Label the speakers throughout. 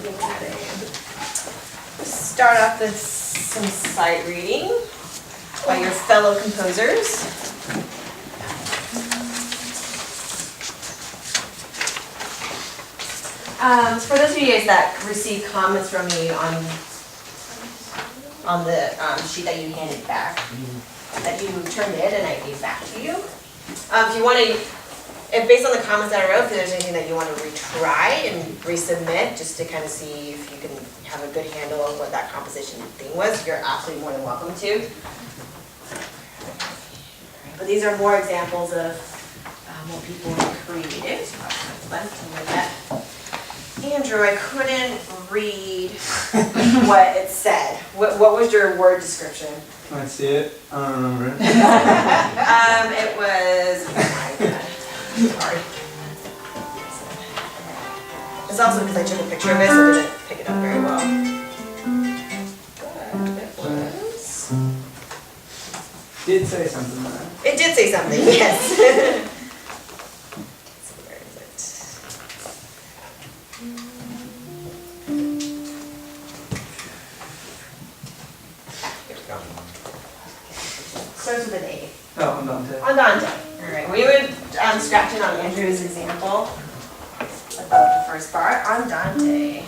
Speaker 1: looking at it. Start off with some sight reading by your fellow composers. For those of you guys that received comments from me on the sheet that you handed back, that you turned in and I gave back to you, if you want to, if based on the comments that I wrote, if there's anything that you want to retry and resubmit, just to kind of see if you can have a good handle of what that composition thing was, you're absolutely more than welcome to. But these are more examples of what people have created. Andrew, I couldn't read what it said. What was your word description?
Speaker 2: Can I see it? I don't remember it.
Speaker 1: It was, oh my God, sorry. It's also because I took a picture of it, so I didn't pick it up very well. But it was...
Speaker 2: Did say something though.
Speaker 1: It did say something, yes. So where is it? Here we go. Starts with an A.
Speaker 2: Oh, I'm done too.
Speaker 1: On Dante. All right. We would scratch in on Andrew's example above the first part. On Dante.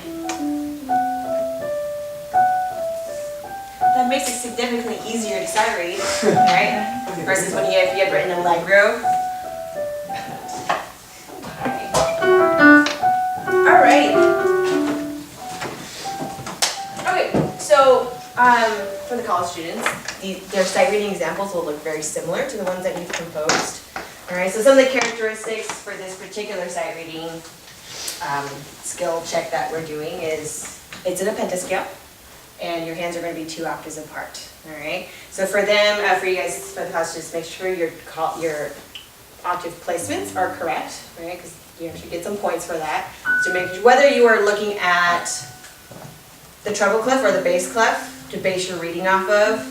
Speaker 1: That makes it significantly easier to sight read, right? Versus when if you had written Allegro. All right. Okay. So for the college students, their sight reading examples will look very similar to the ones that you've composed. All right, so some of the characteristics for this particular sight reading skill check that we're doing is it's in a pentascale, and your hands are going to be 2 octaves apart. All right, so for them, for you guys, for the class, just make sure your octave placements are correct, right? Because you actually get some points for that. So make sure, whether you are looking at the treble clef or the bass clef to base your reading off of,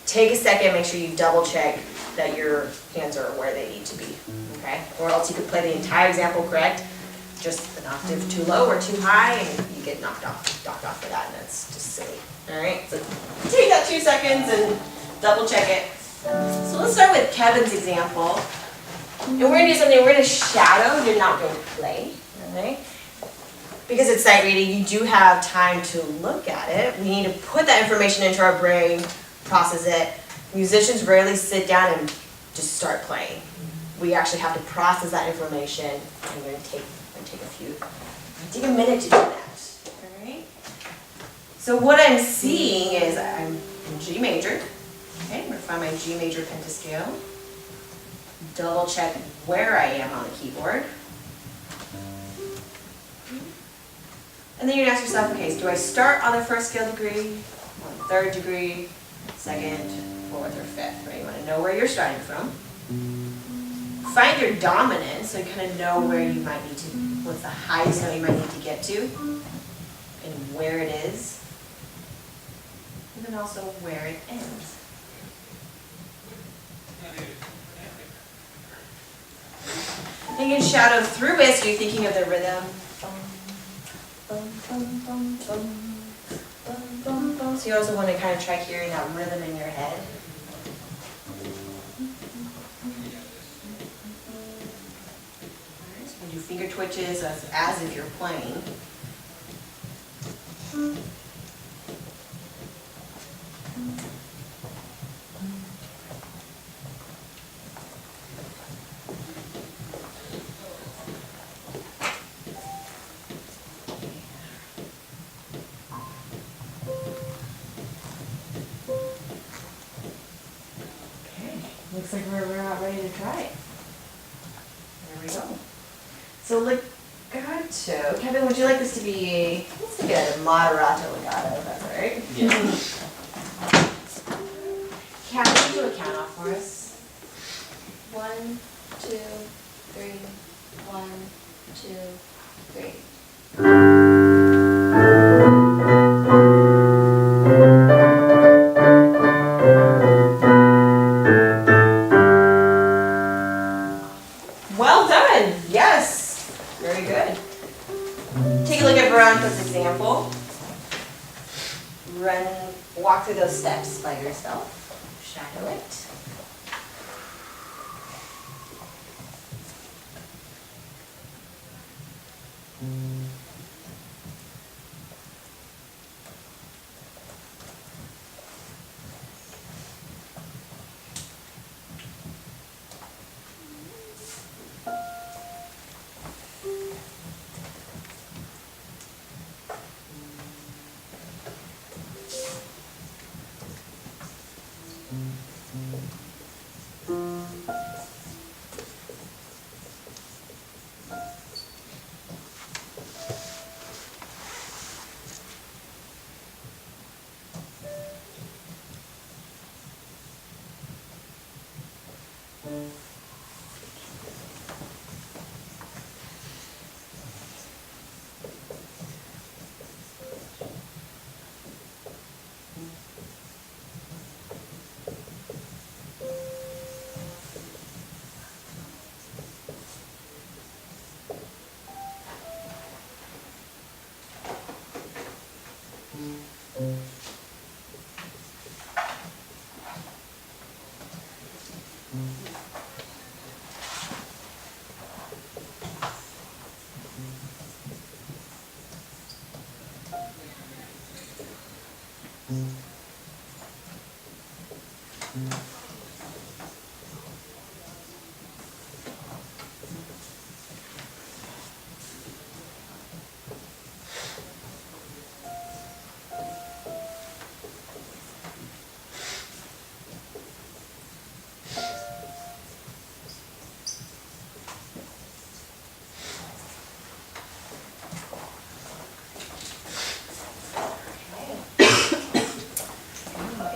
Speaker 1: take a second, make sure you double check that your hands are where they need to be, okay? Or else you could play the entire example correct, just an octave too low or too high, and you get knocked off for that, and that's just silly, all right? So take that 2 seconds and double check it. So let's start with Kevin's example. And we're gonna do something, we're gonna shadow, you're not going to play, all right? Because it's sight reading, you do have time to look at it. We need to put that information into our brain, process it. Musicians rarely sit down and just start playing. We actually have to process that information, and we're going to take a minute to do that. All right. So what I'm seeing is I'm in G major. Okay, I'm going to find my G major pentascale. Double check where I am on the keyboard. And then you're going to ask yourself, okay, so do I start on the first scale degree, on the third degree, second, fourth, or fifth, right? You want to know where you're starting from. Find your dominant, so you kind of know where you might need to, what's the highest note you might need to get to, and where it is, and then also where it ends. You can shadow through it, so you're thinking of the rhythm. So you also want to kind of try hearing that rhythm in your head. So you can do finger twitches as if you're playing. Looks like we're about ready to try it. There we go. So legato. Kevin, would you like this to be, let's make it a moderato legato, if that's all right?
Speaker 2: Yeah.
Speaker 1: Kevin, can you do a count off for us?
Speaker 3: 1, 2, 3. 1, 2, 3.
Speaker 1: Well done. Yes. Very good. Take a look at Veronica's example, walk through those steps by yourself, shadow it.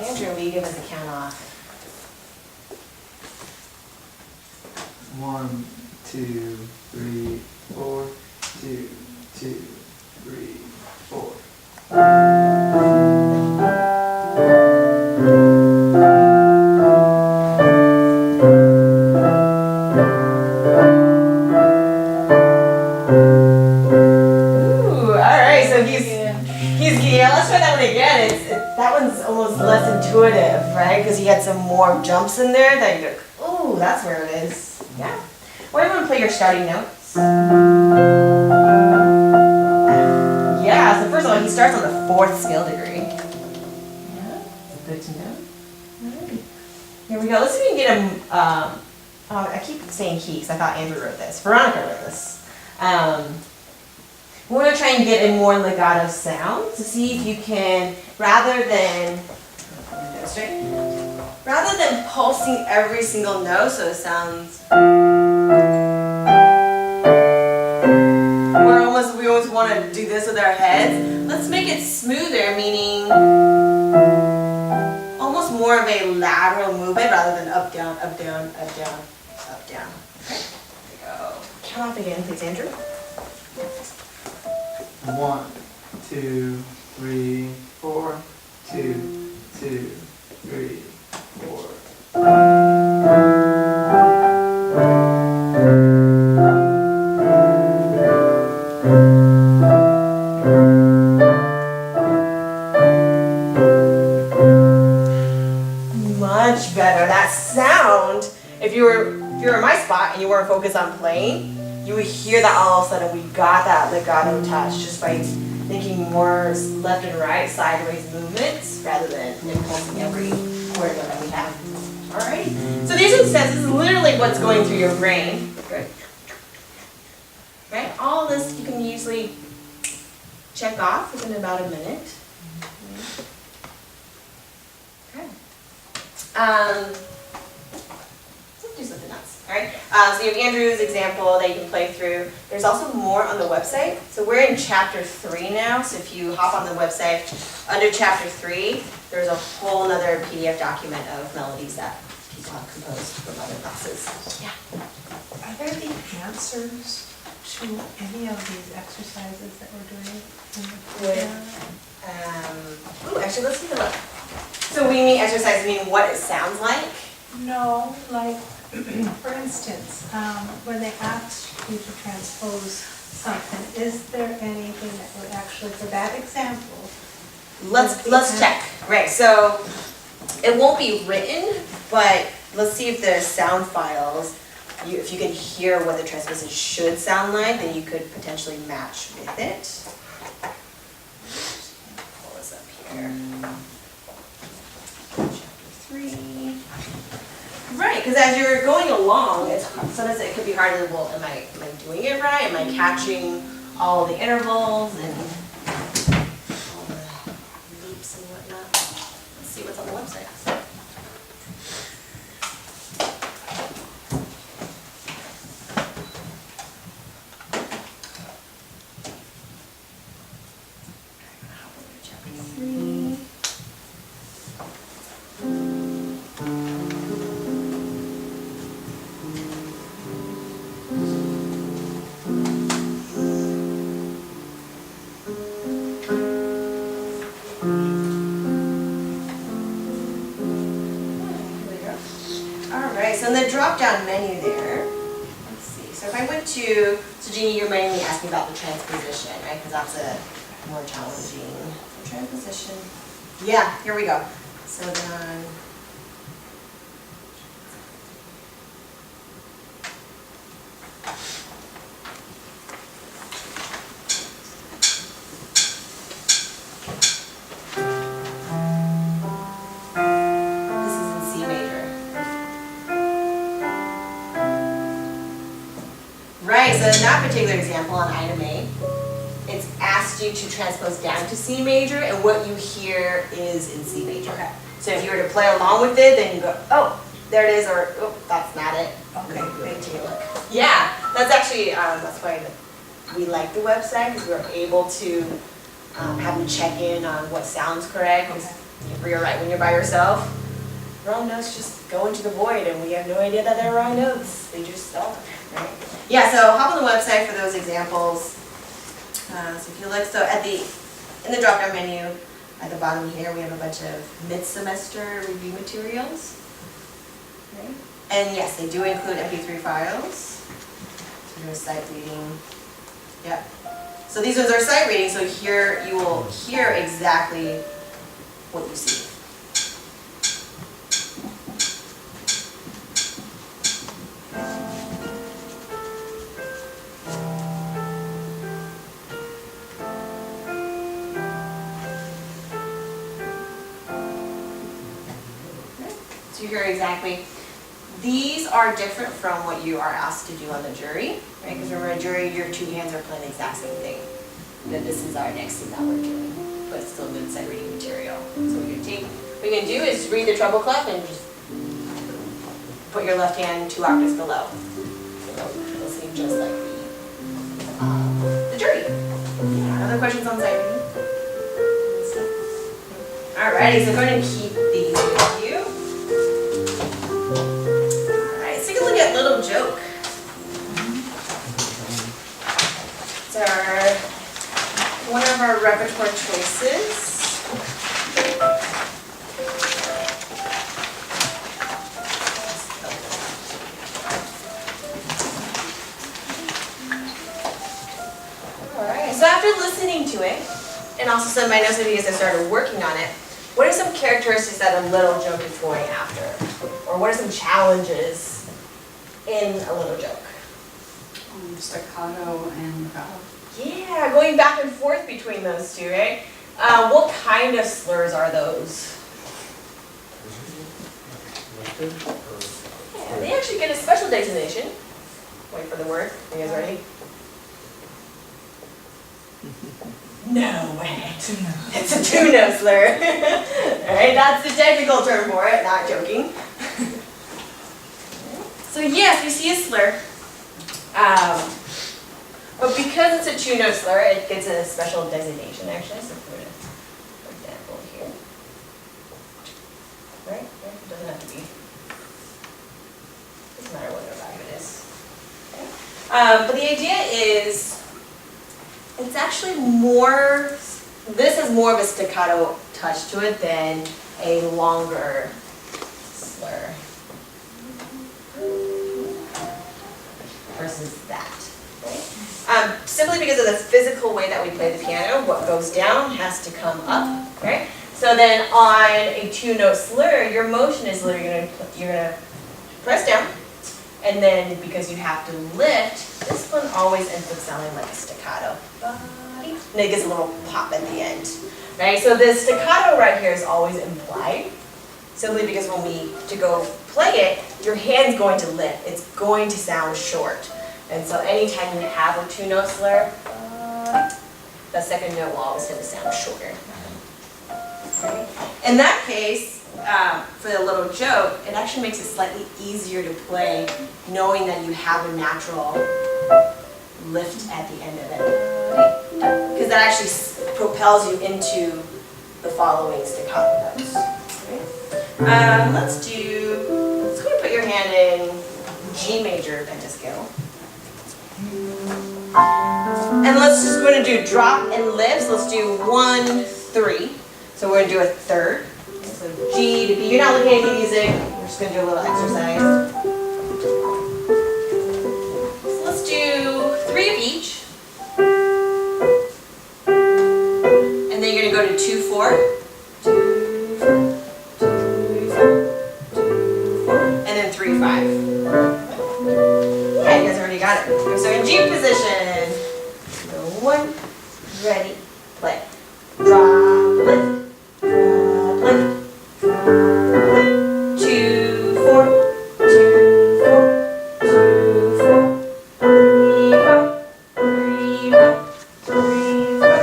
Speaker 1: Andrew, will you give us a count off?
Speaker 2: 1, 2, 3, 4. 2, 2, 3, 4.
Speaker 1: Ooh, all right. So yeah. Let's try that one again. That one's almost less intuitive, right? Because you had some more jumps in there that you're like, ooh, that's where it is. Yeah. Why don't you play your starting notes? Yeah. So first of all, he starts on the 4th scale degree. Yeah. Good to know. All right. Here we go. Let's see if we can get him. I keep saying he because I thought Andrew wrote this. Veronica wrote this. We're going to try and get a more legato sound to see if you can, rather than pulsing every single note so it sounds, we always want to do this with our heads. Let's make it smoother, meaning almost more of a lateral movement rather than up, down, up, down, up, down, up, down. Okay, there we go. Count off again, please, Andrew.
Speaker 2: 1, 2, 3, 4. 2, 2, 3, 4.
Speaker 1: Much better. That sound, if you were in my spot and you weren't focused on playing, you would hear that all of a sudden we got that legato touch just by thinking more left and right, sideways movements rather than impulsing every quarter that we have. Alright? So these are the steps. This is literally what's going through your brain. Good. Right? All this you can usually check off within about a minute. Okay. Let's do something else. Alright, so you have Andrew's example that you can play through. There's also more on the website. So we're in chapter 3 now, so if you hop on the website, under chapter 3, there's a whole other PDF document of melodies that people have composed from other classes. Yeah.
Speaker 4: Are there the answers to any of these exercises that we're doing?
Speaker 1: Actually, let's take a look. So we mean exercise, meaning what it sounds like?
Speaker 4: No, like, for instance, when they asked you to transpose something, is there anything that would actually, for that example?
Speaker 1: Let's check. Right, so it won't be written, but let's see if the sound files, if you can hear what the transposition should sound like, then you could potentially match with it. Pull this up here. Chapter 3. Right, because as you're going along, sometimes it could be hard to, well, am I doing it right? Am I catching all the intervals and all the leaps and whatnot? Let's see what's on the website. Chapter 3. Alright, so in the drop-down menu there, let's see, so if I went to, so Jeannie, you're mainly asking about the transposition, right? Because that's a more challenging transposition. Yeah, here we go. So then, this is in C major. Right, so in that particular example on item A, it's asked you to transpose down to C major, and what you hear is in C major.
Speaker 4: Okay.
Speaker 1: So if you were to play along with it, then you go, oh, there it is, or oh, that's not it.
Speaker 4: Okay, thank
Speaker 1: Take a look. Yeah, that's actually, that's why we like the website, because we're able to have you check in on what sounds correct. Because you're right, when you're by yourself, wrong notes just go into the void, and we have no idea that they're wrong notes. They just are, right? Yeah, so hop on the website for those examples. So if you look, so in the drop-down menu, at the bottom here, we have a bunch of mid-semester review materials. Okay. And yes, they do include MP3 files. So there's sight reading. Yep. So these ones are sight reading, so here you will hear exactly what you see. So you hear exactly. These are different from what you are asked to do on the jury, right? Because remember, a jury, your two hands are playing the exact same thing. Then this is our next thing that we're doing, but it's still good sight reading material. So what you're going to do is read the treble clef and just put your left hand 2 octaves below. So it'll seem just like the jury. Yeah, other questions on sight reading? Alrighty, so go ahead and keep these with you. Alright, let's take a look at Little Joke. It's one of our repertoire choices. Alright, so after listening to it, and also some of my notes because I started working on it, what are some characteristics that a Little Joke is going after? Or what are some challenges in a Little Joke?
Speaker 5: Staccato and legato.
Speaker 1: Yeah, going back and forth between those two, right? What kind of slurs are those? Yeah, they actually get a special designation. Wait for the word. Are you guys ready? No way. It's a two-note slur. Alright, that's the technical term for it, not joking. So yes, we see a slur. But because it's a two-note slur, it gets a special designation actually. So for example here. Right? It doesn't have to be. Doesn't matter what the value it is. Okay. But the idea is it's actually more, this has more of a staccato touch to it than a longer slur versus that. Right? simply because of the physical way that we play the piano, what goes down has to come up, right? So then on a 2-note slur, your motion is literally you're gonna press down, and then because you have to lift, this one always ends up sounding like a staccato. And it gets a little pop at the end, right? So this staccato right here is always implied, simply because when to go play it, your hand's going to lift. It's going to sound short. And so anytime you have a 2-note slur, the second note will always tend to sound shorter. Okay. In that case, for the little joke, it actually makes it slightly easier to play knowing that you have a natural lift at the end of it. Because that actually propels you into the following staccato notes. Okay. Let's go and put your hand in G major pentascale. And let's just going to do drop and lifts. Let's do 1, 3. So we're going to do a third. So G to B. You're not looking at any music. We're just going to do a little exercise. So let's do 3 of each. And then you're going to go to 2, 4. 2, 4, 2, 4, 2, 4. And then 3, 5. Yeah, you guys already got it. So in G position. So 1, ready, play. Drop, lift. 2, 4, 2, 4, 2, 4, 3, 5, 3, 5, 3, 5.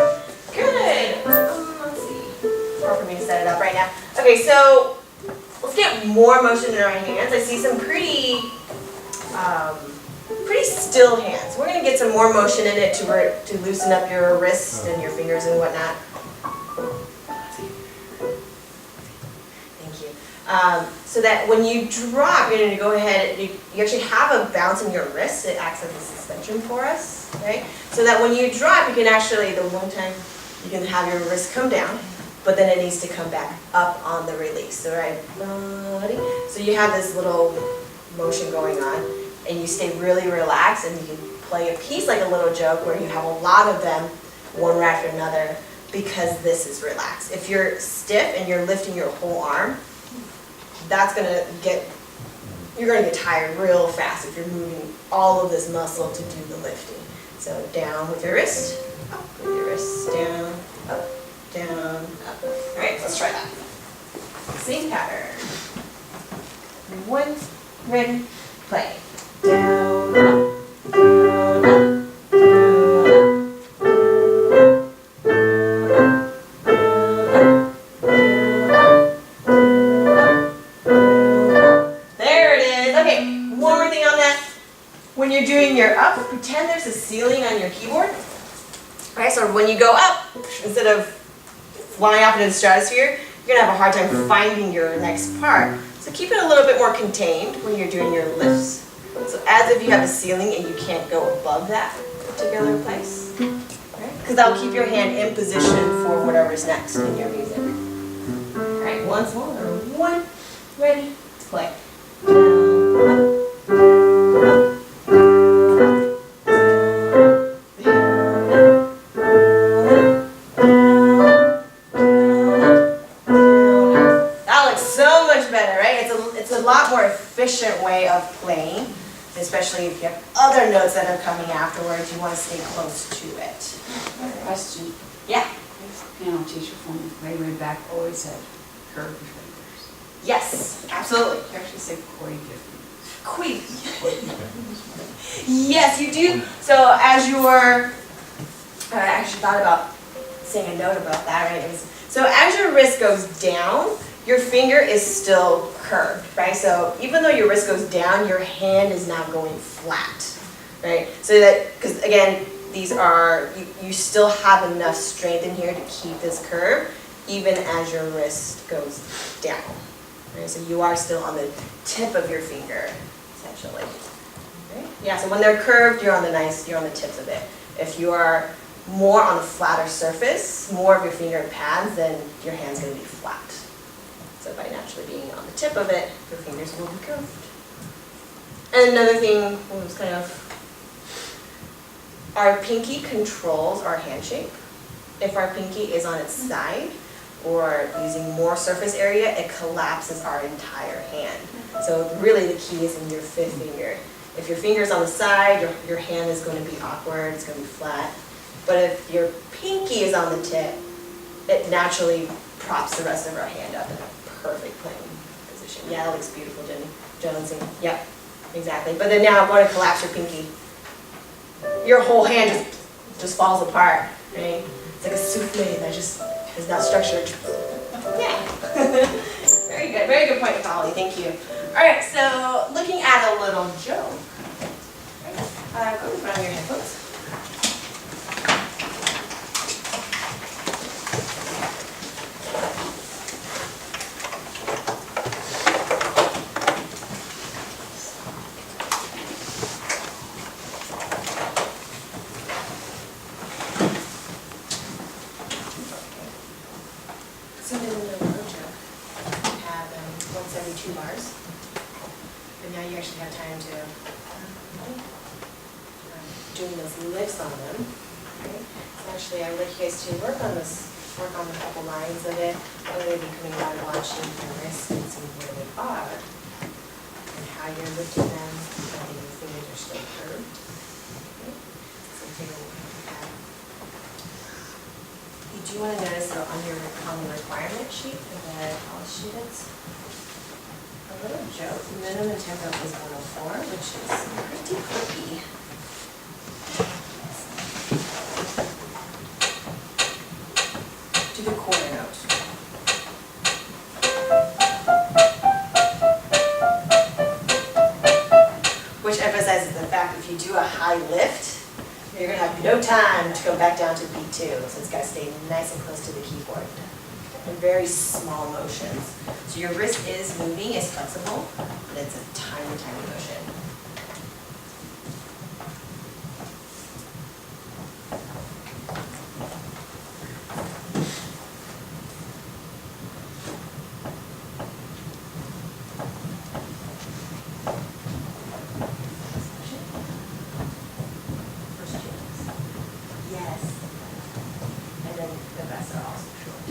Speaker 1: Good. Let's see. It's hard for me to set it up right now. Okay, so let's get more motion in our hands. I see some pretty still hands. We're going to get some more motion in it to loosen up your wrists and your fingers and whatnot. Thank you. So that when you drop, you're going to go ahead, you actually have a bounce in your wrist. It acts as a suspension for us, right? So that when you drop, you can actually, the one time, you can have your wrist come down, but then it needs to come back up on the release, all right? So you have this little motion going on, and you stay really relaxed, and you can play a piece like a little joke where you have a lot of them, one right after another, because this is relaxed. If you're stiff and you're lifting your whole arm, that's gonna you're gonna get tired real fast if you're moving all of this muscle to do the lifting. So down with your wrist, up with your wrist, down, up, down, up. All right, let's try that. Same pattern. 1, ready, play. Down, up, down, up, down, up. There it is. Okay, one more thing on that. When you're doing your up, pretend there's a ceiling on your keyboard. Okay, so when you go up, instead of flying up into the stratosphere, you're going to have a hard time finding your next part. So keep it a little bit more contained when you're doing your lifts. So as if you have a ceiling and you can't go above that particular place. Because that'll keep your hand in position for whatever's next in your music. Alright, once more. 1, ready, play. That looks so much better, right? It's a lot more efficient way of playing. Especially if you have other notes that are coming afterwards, you want to stay close to it.
Speaker 5: Question.
Speaker 1: Yeah.
Speaker 5: Piano teacher from way back always had curved fingers.
Speaker 1: Yes, absolutely.
Speaker 5: You actually say quite different.
Speaker 1: Queen. Yes, you do. So as you're, I actually thought about saying a note about that, right? So as your wrist goes down, your finger is still curved, right? So even though your wrist goes down, your hand is now going flat, right? So that, because again, these are, you still have enough strength in here to keep this curve, even as your wrist goes down, right? So you are still on the tip of your finger, essentially. Right? Yeah, so when they're curved, you're on the tips of it. If you are more on a flatter surface, more of your finger pads, then your hand's going to be flat. So by naturally being on the tip of it, your fingers will be curved. And another thing was kind of Our pinky controls our hand shape. If our pinky is on its side or using more surface area, it collapses our entire hand. So really the key is in your fifth finger. If your finger's on the side, your hand is going to be awkward, it's going to be flat. But if your pinky is on the tip, it naturally props the rest of our hand up in a perfect playing position. Yeah, that looks beautiful, Jenny. Jonesy. Yep, exactly. But then now I'm going to collapse your pinky. Your whole hand just falls apart, right? It's like a souffle that just is not structured. Yeah. Very good point, Holly. Thank you. All right, so looking at a little Joe. Go ahead and put on your headphones. So in the little Joe, you have once every 2 bars. But now you actually have time to doing those lifts on them. Okay? So actually, I would like you guys to work on a couple lines of it. I'm going to be coming around watching your wrists and seeing where they are and how you're lifting them. I think your fingers are still curved. Okay? So take a look at that. You do want to notice though on the requirement sheet for the college students, a little joke, minimum tempo is 104, which is pretty quickly. Do the quarter note. Which emphasizes the fact that if you do a high lift, you're going to have no time to go back down to beat 2, so it's got to stay nice and close to the keyboard. And very small motions. So your wrist is moving, it's flexible, but it's a tiny, tiny motion. Yes. And then the rest are also short.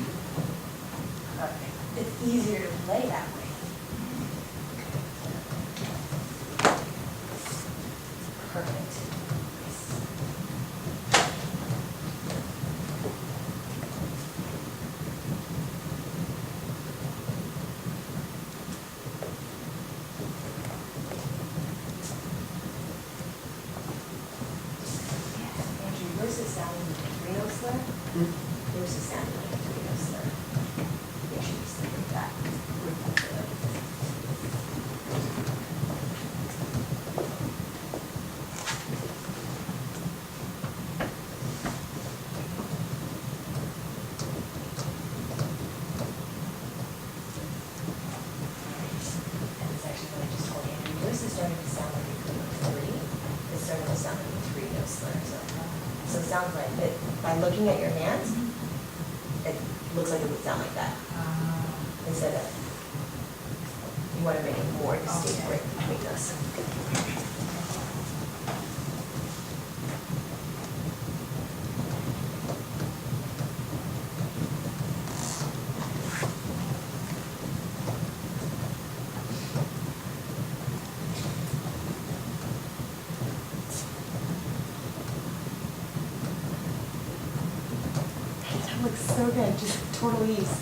Speaker 1: Perfect. It's easier to play that way. Perfect. Andrew, yours is sounding like a 3-note slur. Yours is sounding like a 3-note slur. Make sure you stick with that. And it's actually what I just told Andrew. Yours is starting to sound like a 3. It's starting to sound like a 3-note slur. So it sounds like it, by looking at your hands, it looks like it would sound like that. Instead of, you want to make it more distinct right between us. That looks so good, just total ease.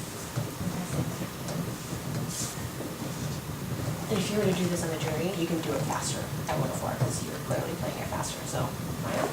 Speaker 1: And if you were to do this on the journey, you can do it faster at 104 because you're clearly playing it faster, so why not?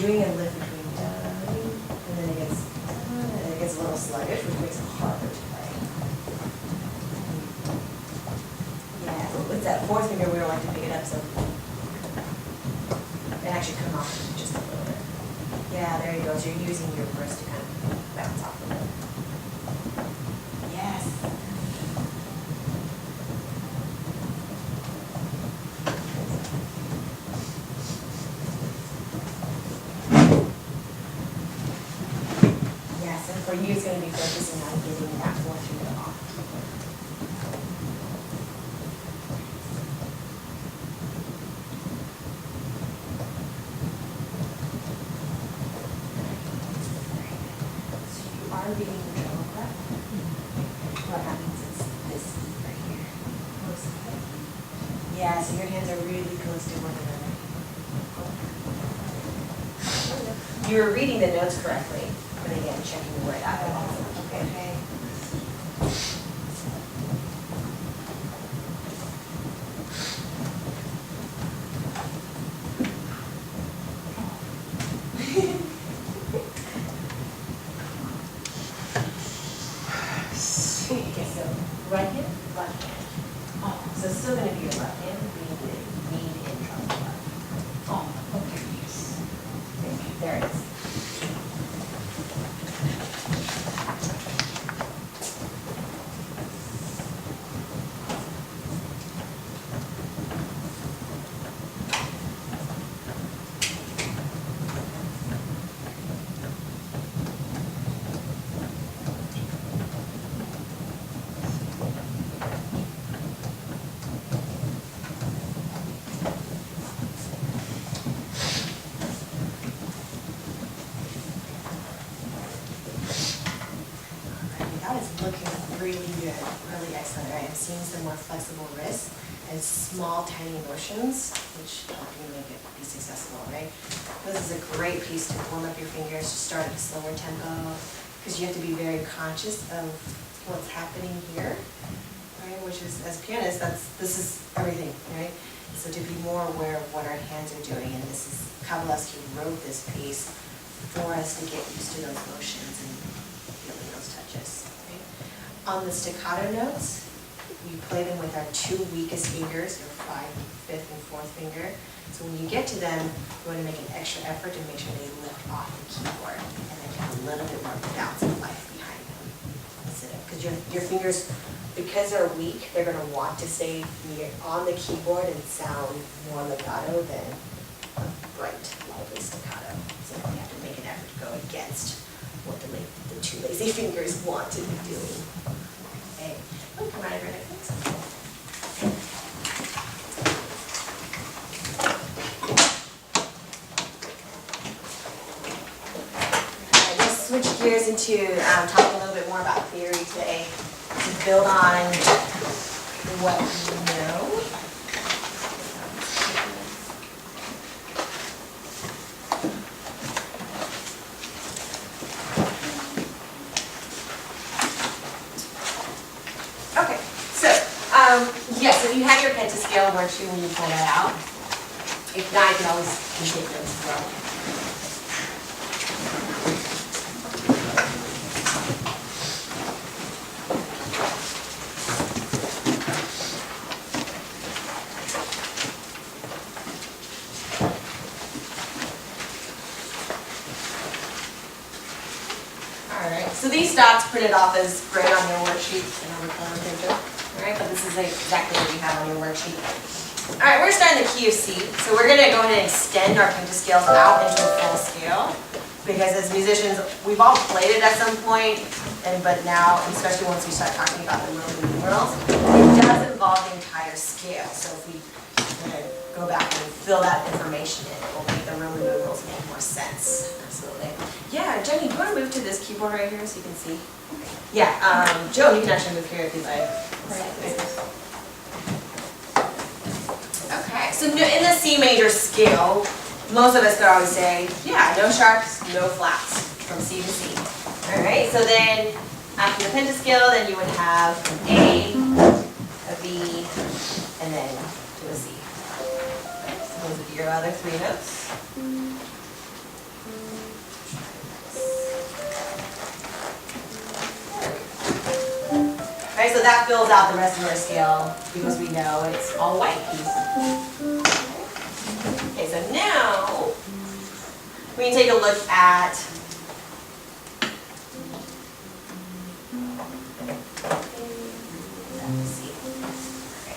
Speaker 1: doing a lift between da, and then it gets a little sluggish, which makes it harder to play. Yeah, with that fourth finger, we don't like to pick it up, so it actually come off just a little bit. Yeah, there you go. So you're using your wrist to kind of bounce off of it. Yes. Yes, and for you, it's going to be focusing on getting that fourth finger off. So you are reading the treble clef. What that means is this right here. Yeah, so your hands are really close to one another. You were reading the notes correctly, but again, checking where that belongs. Okay. Okay, so right hand, left hand. Oh, so it's still going to be your left hand being the lead in treble clef. Oh, okay, yes. There it is. That is looking really good, really excellent. I am seeing some more flexible wrists and small, tiny motions, which help you make it be successful, right? This is a great piece to warm up your fingers, to start at a slower tempo, because you have to be very conscious of what's happening here, right? Which is, as pianists, this is everything, right? So to be more aware of what our hands are doing, and this is, Kavalevsky wrote this piece for us to get used to those motions and feeling those touches. Right? On the staccato notes, we play them with our two weakest fingers, your 5th, 5th, and 4th finger. So when you get to them, you want to make an extra effort to make sure they lift off the keyboard and then have a little bit more bounce of life behind them. Because your fingers, because they're weak, they're going to want to stay on the keyboard and sound more legato than a bright, lively staccato. So you have to make an effort to go against what the two lazy fingers want to be doing. Okay. Oh, come out of your neck. Let's switch gears into talking a little bit more about theory today to build on what you know. Okay, so yes, if you have your pentascale worksheet when you pull that out, if not, you can always take those as well. Alright, so these dots printed off as great on your worksheet, alright, but this is exactly what you have on your worksheet. Alright, we're starting the key of C, so we're going to go ahead and extend our pentascales out into a full scale, because as musicians, we've all played it at some point, but now, especially once we start talking about the Roman numerals, it does involve the entire scale, so if we go back and fill that information in, it will make the Roman numerals make more sense. Absolutely. Yeah, Jenny, do you want to move to this keyboard right here so you can see? Yeah, Joe, you can actually move here if you'd like. Okay, so in the C major scale, most of us could always say, yeah, no sharps, no flats from C to C. All right, so then after the pentascale, then you would have an A, a B, and then to a C. So those would be your other three notes. Right, so that fills out the rest of our scale because we know it's all white keys. Okay, so now we can take a look at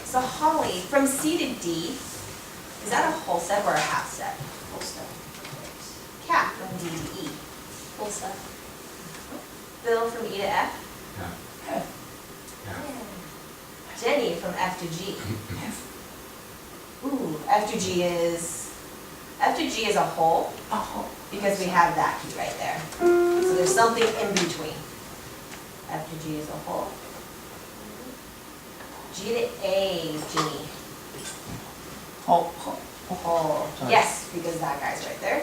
Speaker 1: so Holly, from C to D, is that a whole step or a half step?
Speaker 5: Whole step.
Speaker 1: Kat, from D to E.
Speaker 3: Full step.
Speaker 1: Bill, from E to F.
Speaker 6: Yeah.
Speaker 1: Jenny, from F to G. Ooh, F to G is a whole
Speaker 4: Oh,
Speaker 1: because we have that key right there. So there's something in between. F to G is a whole. G to A, Ginny.
Speaker 2: Hold.
Speaker 1: Whole.
Speaker 2: Sorry.
Speaker 1: Yes, because that guy's right there.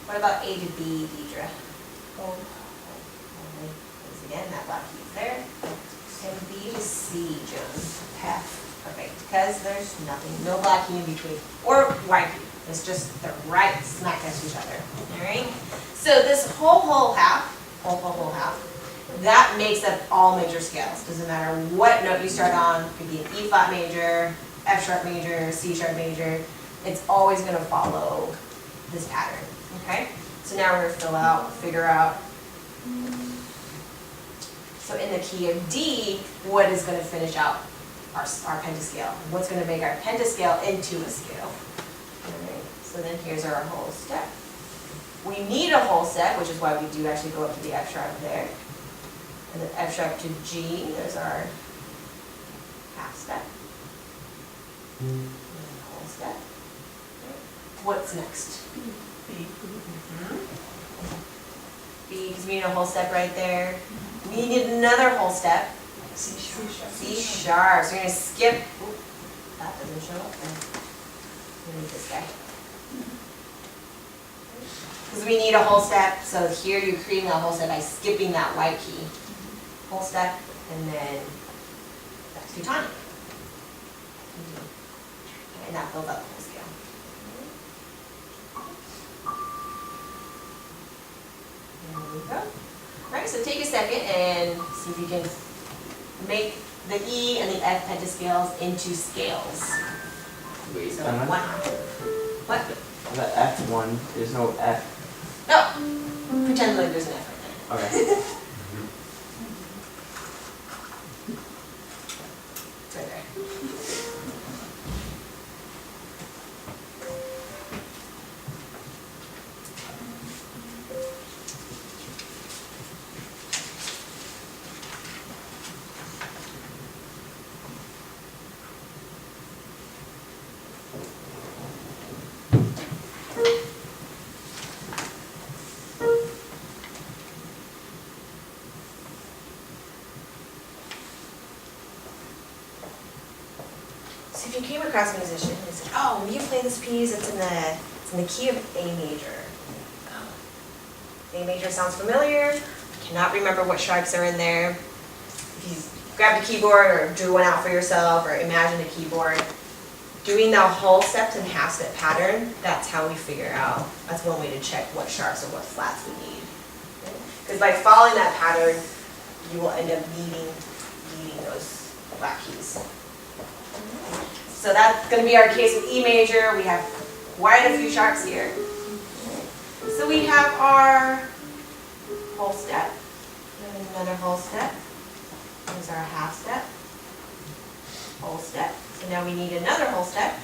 Speaker 1: What about A to B, Deidre?
Speaker 4: oh,
Speaker 1: Because again, that black key's there. And B to C, Joan. F. Perfect. Because there's nothing, no black key in between. Or white key. It's just they're right smack next to each other. Alright? So this whole half, whole half, that makes up all major scales. Doesn't matter what note you start on, it could be an E flat major, F sharp major, C sharp major. It's always going to follow this pattern. Okay? So now we're going to figure out. So in the key of D, what is going to finish out our pentascale? What's going to make our pentascale into a scale? Alright, so then here's our whole step. We need a whole step, which is why we do actually go up to the F sharp there. And then F sharp to G, there's our half step. And then whole step. What's next?
Speaker 4: B.
Speaker 1: B, because we need a whole step right there. We need another whole step.
Speaker 4: C sharp.
Speaker 1: C sharp. So we're going to skip. Oop, that doesn't show up there. We need this guy. Because we need a whole step. So here you're creating a whole step by skipping that white key. Whole step, and then that's Teutonic. And that fills out the whole scale. There we go. Alright, so take a second and see if you can make the E and the F pentascales into scales.
Speaker 2: Wait,
Speaker 1: So
Speaker 2: Emma?
Speaker 1: what?
Speaker 2: The F1, there's no F.
Speaker 1: No! Pretend like there's an F right there.
Speaker 2: Okay.
Speaker 1: It's right there. So if you came across a musician and said, "Oh, when you play this piece, it's in the key of A major." A major sounds familiar. I cannot remember what sharps are in there. If you grabbed a keyboard or drew one out for yourself or imagined a keyboard, doing the whole steps and half step pattern, that's how we figure out. That's one way to check what sharps or what flats we need. Because by following that pattern, you will end up needing those black keys. So that's going to be our case with E major. We have quite a few sharps here. So we have our whole step, and another whole step. There's our half step, whole step. So now we need another whole step,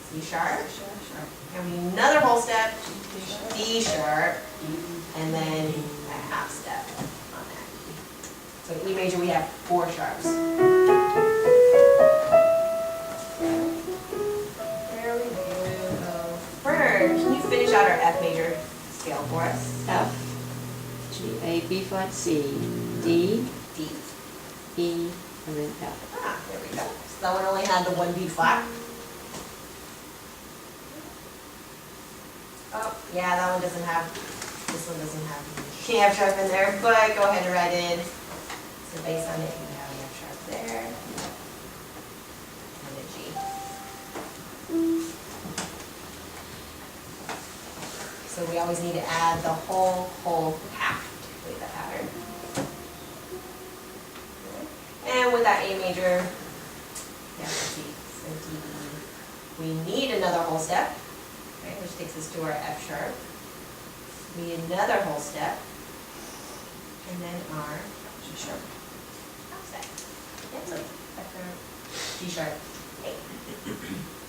Speaker 1: C sharp, and we need another whole step, D sharp, and then a half step on that key. So E major we have 4 sharps. There we go. Fern, can you finish out our F major scale for us?
Speaker 5: F, G, A, B flat, C, D,
Speaker 1: D.
Speaker 5: E, and then F.
Speaker 1: Ah, there we go. So that one only had the 1 B flat. Oh, yeah, that one doesn't have, this one doesn't have the F sharp in there, but go ahead and write in. So based on it, you have the F sharp there. And a G. So we always need to add the whole half to complete that pattern. And with that A major, yeah, let's see, so D, we need another whole step, right, which takes us to our F sharp. We need another whole step, and then our G sharp half step. Yeah, so F sharp, G sharp, A.